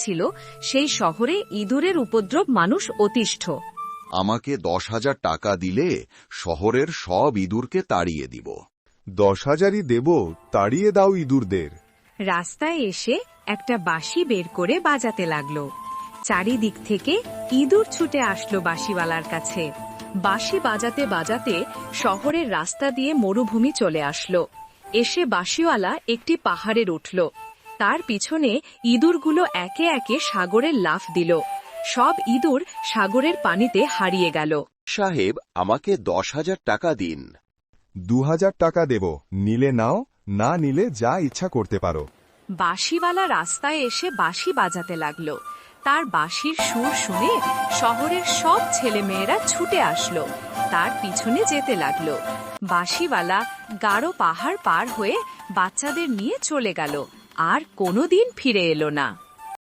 ছিল সেই শহরে ইঁদুরের উপদ্রব মানুষ অতিষ্ঠ। আমাকে 10,000 টাকা দিলে শহরের সব ইঁদুরকে তাড়িয়ে দিব। 10,000ই দেব, তাড়িয়ে দাও ইঁদুরদের। রাস্তায় এসে একটা বাঁশি বের করে বাজাতে লাগলো। চারিদিক থেকে ইঁদুর ছুটে আসলো বাঁশিওয়ালার কাছে। বাঁশি বাজাতে বাজাতে শহরের রাস্তা দিয়ে মরুভূমি চলে আসলো। এসে বাঁশিওয়ালা একটি পাহাড়ের উঠল। তার পিছনে ইঁদুরগুলো একে একে সাগরের লাফ দিল। সব ইঁদুর সাগরের পানিতে হারিয়ে গেল। সাহেব, আমাকে 10,000 টাকা দিন। 2,000 টাকা দেব, নিলে নাও, না নিলে যা ইচ্ছা করতে পারো। বাঁশিওয়ালা রাস্তায় এসে বাঁশি বাজাতে লাগলো। তার বাঁশির সুর শুনে শহরের সব ছেলেমেয়েরা ছুটে আসলো, তার পিছনে যেতে লাগলো। বাঁশিওয়ালা গাঢ় পাহাড় পার হয়ে বাচ্চাদের নিয়ে চলে গেল, আর কোনোদিন ফিরে এলো না।